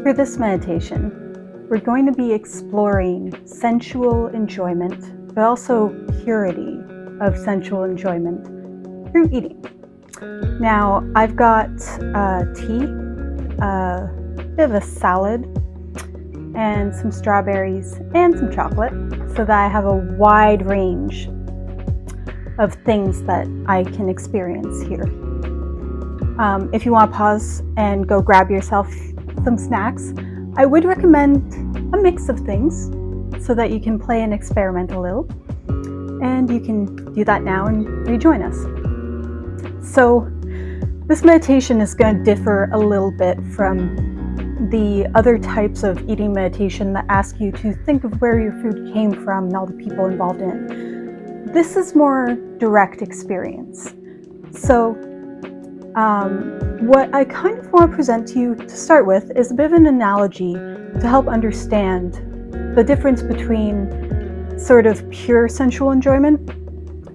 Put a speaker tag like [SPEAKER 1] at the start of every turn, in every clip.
[SPEAKER 1] For this meditation, we're going to be exploring sensual enjoyment, but also purity of sensual enjoyment through eating. Now, I've got tea, a bit of a salad, and some strawberries and some chocolate, so that I have a wide range of things that I can experience here. If you want to pause and go grab yourself some snacks, I would recommend a mix of things so that you can play and experiment a little. And you can do that now and rejoin us. So this meditation is going to differ a little bit from the other types of eating meditation that ask you to think of where your food came from and all the people involved in it. This is more direct experience. So what I kind of want to present to you to start with is a bit of an analogy to help understand the difference between sort of pure sensual enjoyment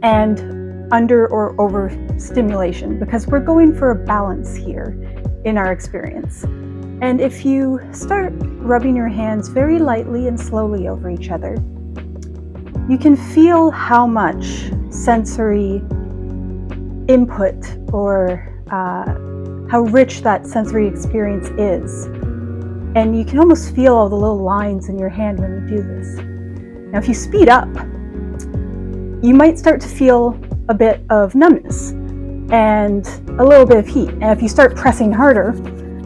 [SPEAKER 1] and under or over stimulation, because we're going for a balance here in our experience. And if you start rubbing your hands very lightly and slowly over each other, you can feel how much sensory input or how rich that sensory experience is. And you can almost feel all the little lines in your hand when you do this. Now, if you speed up, you might start to feel a bit of numbness and a little bit of heat. And if you start pressing harder,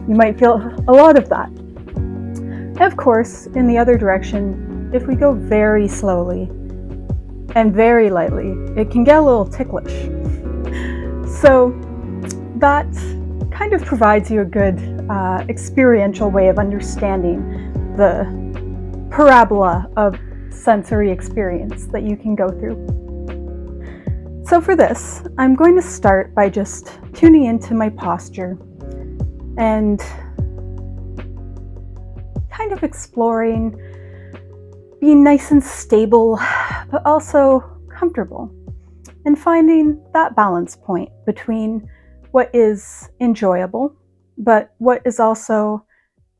[SPEAKER 1] you might feel a lot of that. And of course, in the other direction, if we go very slowly and very lightly, it can get a little ticklish. So that kind of provides you a good experiential way of understanding the parabola of sensory experience that you can go through. So for this, I'm going to start by just tuning into my posture and kind of exploring being nice and stable, but also comfortable, and finding that balance point between what is enjoyable, but what is also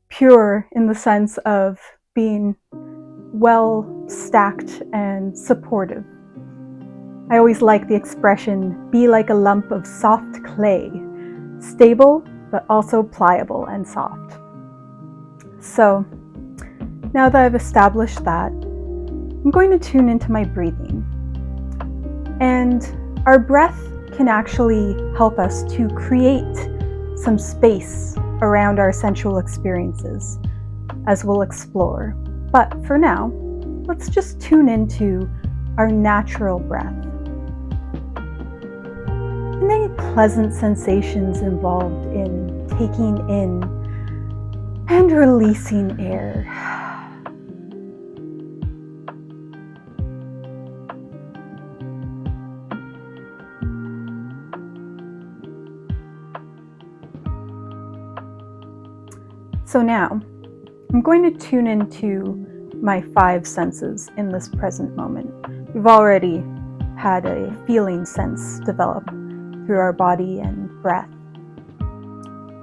[SPEAKER 1] pure in the sense of being well stacked and supportive. I always like the expression, be like a lump of soft clay, stable, but also pliable and soft. So now that I've established that, I'm going to tune into my breathing. And our breath can actually help us to create some space around our sensual experiences, as we'll explore. But for now, let's just tune into our natural breath and any pleasant sensations involved in taking in and releasing air. So now, I'm going to tune into my 5 senses in this present moment. We've already had a feeling sense develop through our body and breath.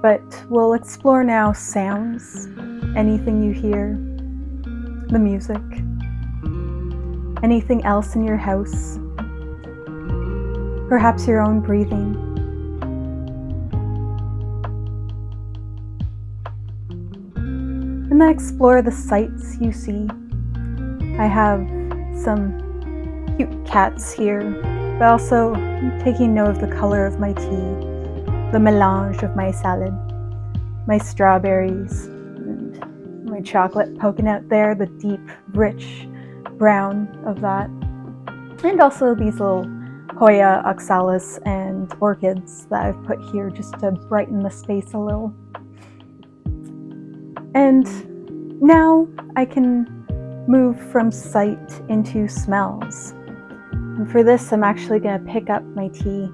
[SPEAKER 1] But we'll explore now sounds, anything you hear, the music, anything else in your house, perhaps your own breathing. And then explore the sights you see. I have some cute cats here, but also I'm taking note of the color of my tea, the melange of my salad, my strawberries, and my chocolate poking out there, the deep, rich brown of that. And also these little Hoya oxalis and orchids that I've put here just to brighten the space a little. And now I can move from sight into smells. And for this, I'm actually going to pick up my tea.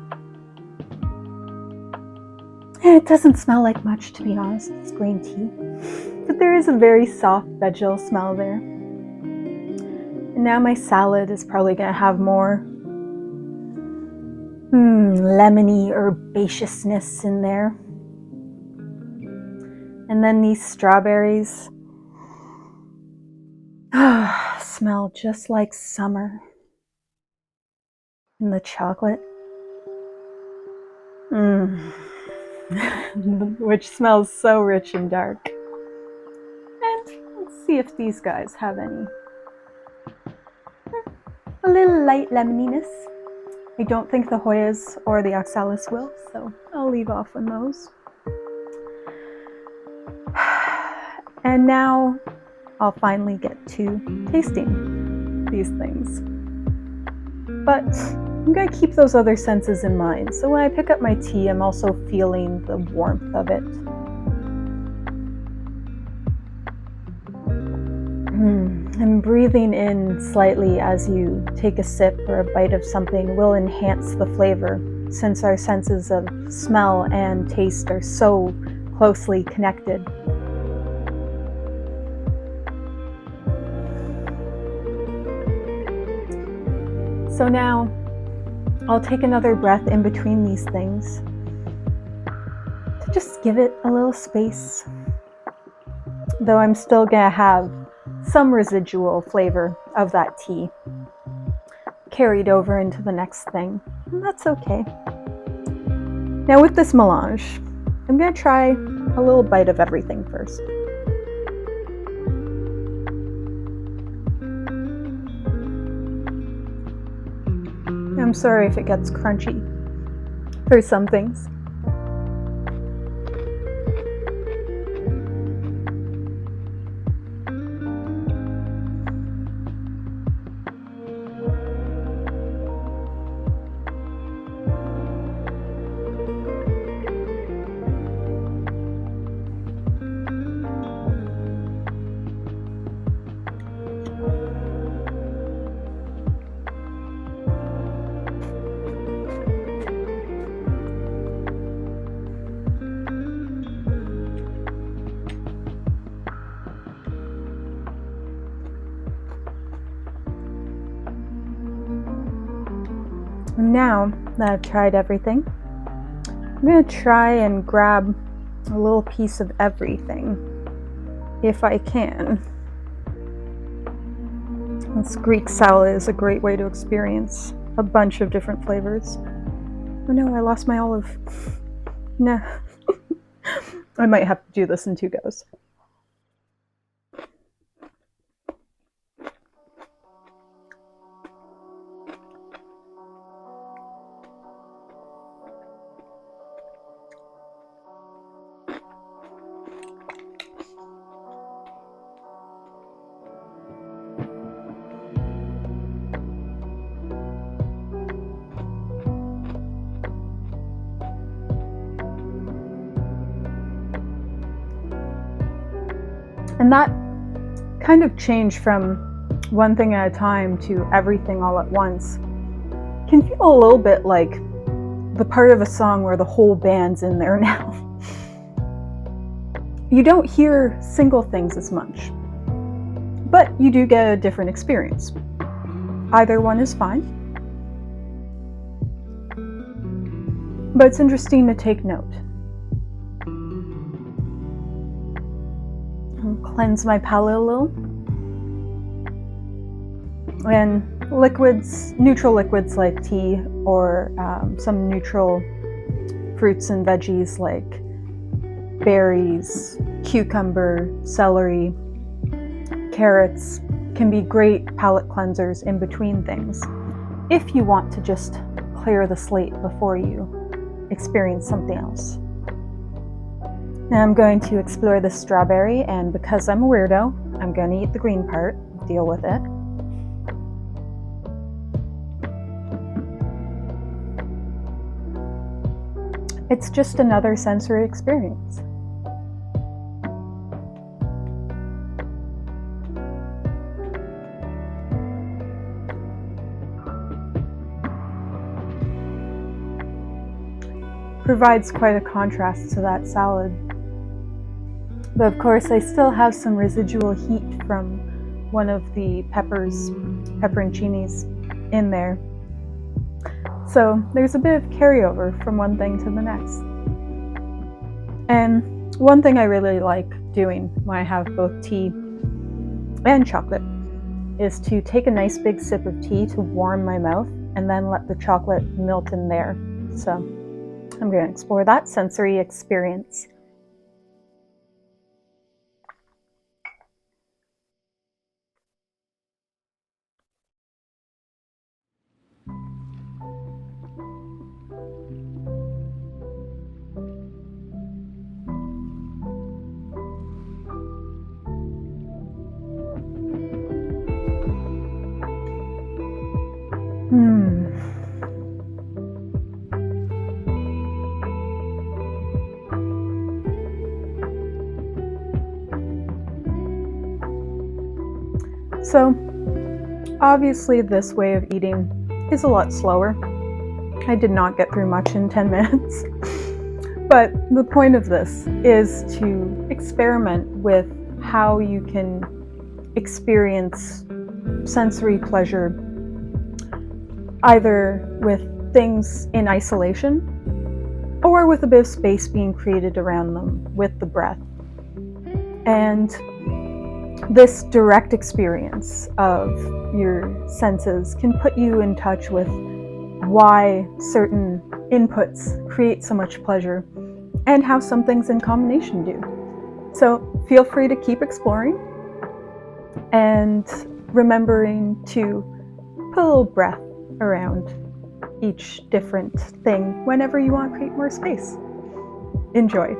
[SPEAKER 1] And it doesn't smell like much, to be honest. It's green tea. But there is a very soft vegetal smell there. And now my salad is probably going to have more lemony herbaceousness in there. And then these strawberries smell just like summer. And the chocolate, which smells so rich and dark. And let's see if these guys have any. A little light lemoniness. I don't think the Hoyas or the Oxalis will, so I'll leave off on those. And now I'll finally get to tasting these things. But I'm going to keep those other senses in mind. So when I pick up my tea, I'm also feeling the warmth of it. And breathing in slightly as you take a sip or a bite of something will enhance the flavor, since our senses of smell and taste are so closely connected. So now, I'll take another breath in between these things to just give it a little space. Though I'm still gonna have some residual flavor of that tea carried over into the next thing, and that's okay. Now with this melange, I'm gonna try a little bite of everything first. I'm sorry if it gets crunchy for some things. Now that I've tried everything, I'm going to try and grab a little piece of everything, if I can. This Greek salad is a great way to experience a bunch of different flavors. Oh no, I lost my olive. Nah. I might have to do this in 2 goes. And that kind of change from one thing at a time to everything all at once can feel a little bit like the part of a song where the whole band's in there now. You don't hear single things as much, but you do get a different experience. Either one is fine. But it's interesting to take note. Cleanse my palate a little. And liquids, neutral liquids like tea, or some neutral fruits and veggies like berries, cucumber, celery, carrots can be great palate cleansers in between things, if you want to just clear the slate before you experience something else. Now I'm going to explore the strawberry, and because I'm a weirdo, I'm going to eat the green part, deal with it. It's just another sensory experience. Provides quite a contrast to that salad. But of course, I still have some residual heat from one of the pepperoncinis in there. So there's a bit of carryover from one thing to the next. And One thing I really like doing when I have both tea and chocolate is to take a nice big sip of tea to warm my mouth and then let the chocolate melt in there. So I'm going to explore that sensory experience. So obviously this way of eating is a lot slower. I did not get through much in 10 minutes. But the point of this is to experiment with how you can experience sensory pleasure either with things in isolation or with a bit of space being created around them with the breath. And this direct experience of your senses can put you in touch with why certain inputs create so much pleasure and how some things in combination do. So feel free to keep exploring and remembering to put a little breath around each different thing whenever you want to create more space. Enjoy.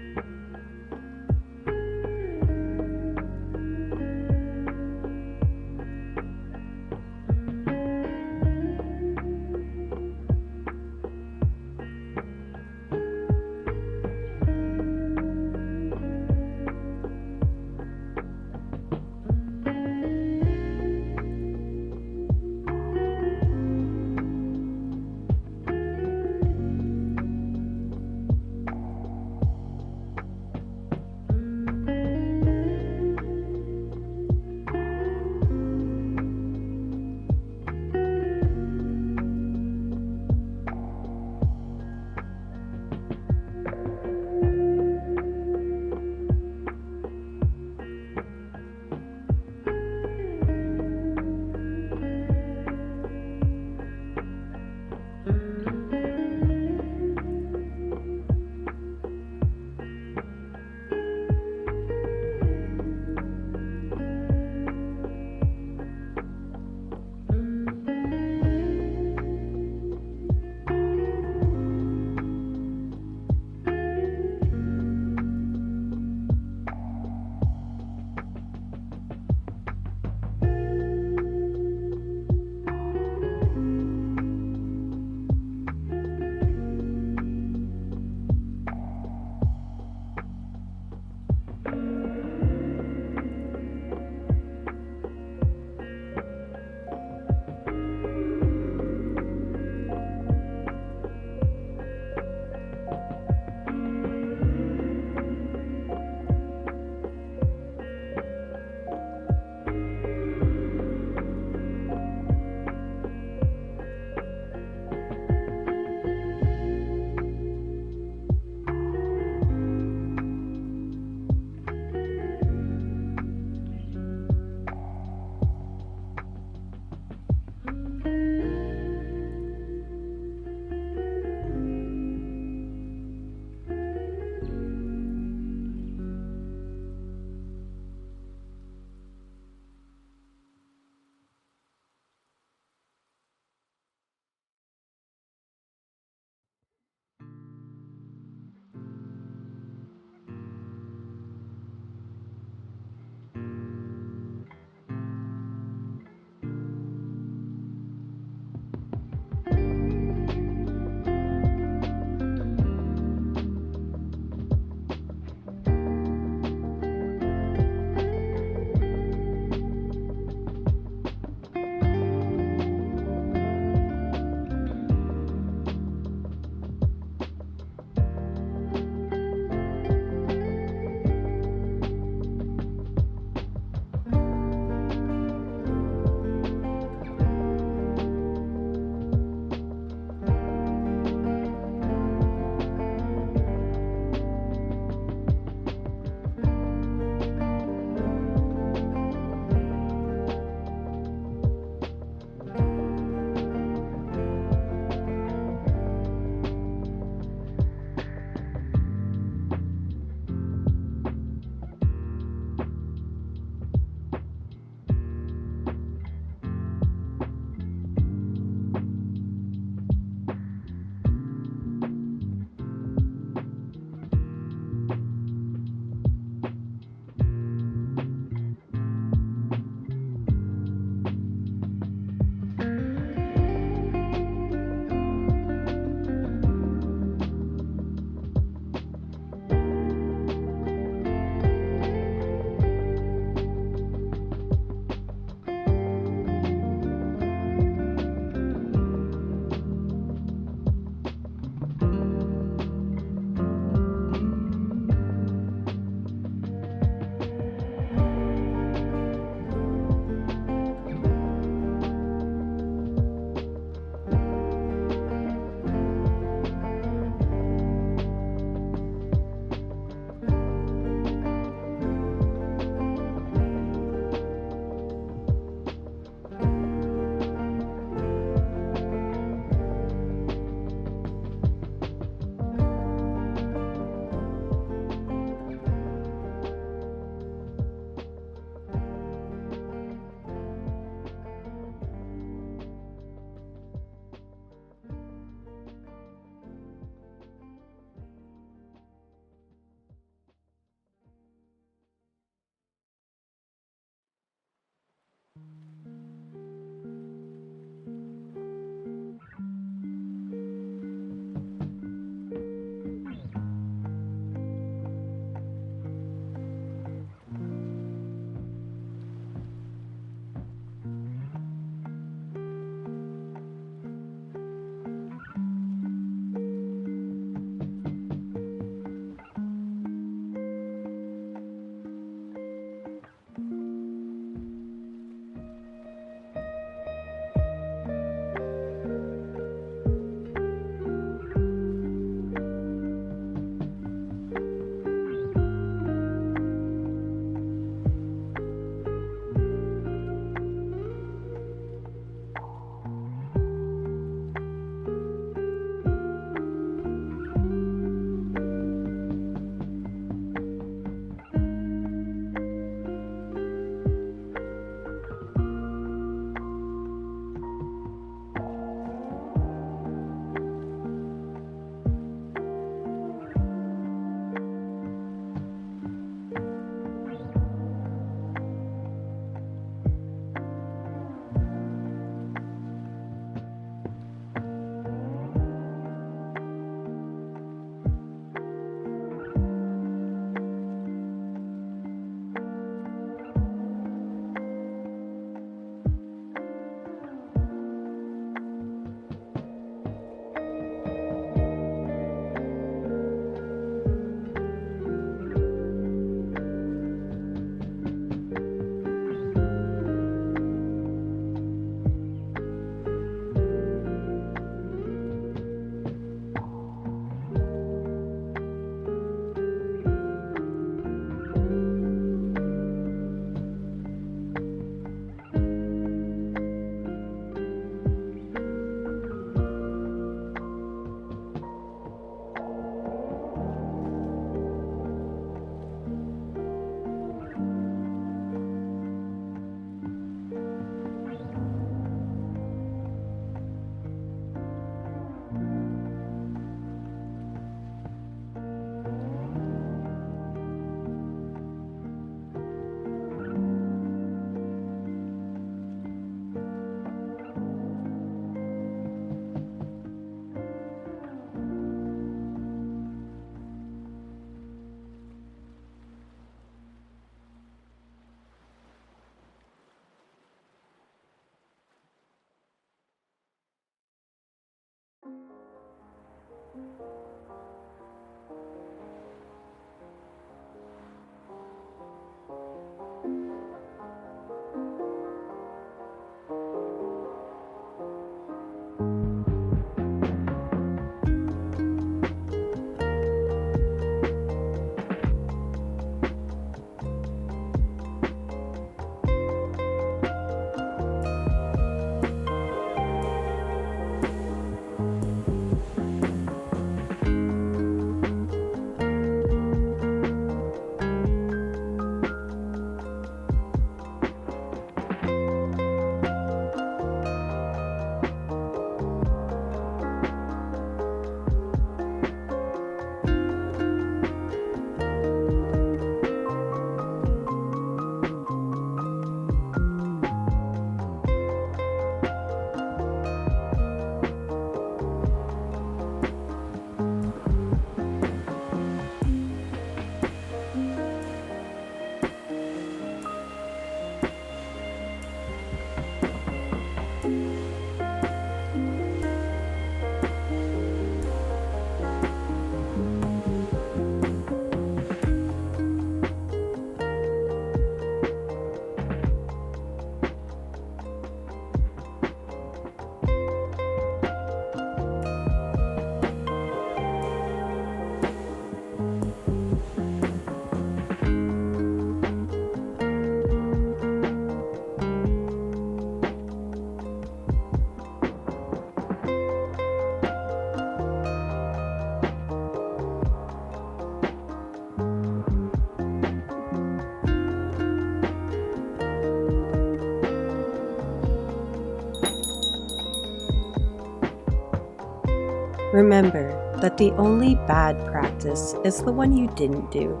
[SPEAKER 2] Remember that the only bad practice is the one you didn't do.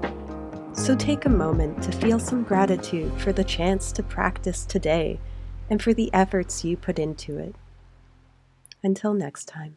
[SPEAKER 2] So take a moment to feel some gratitude for the chance to practice today and for the efforts you put into it. Until next time.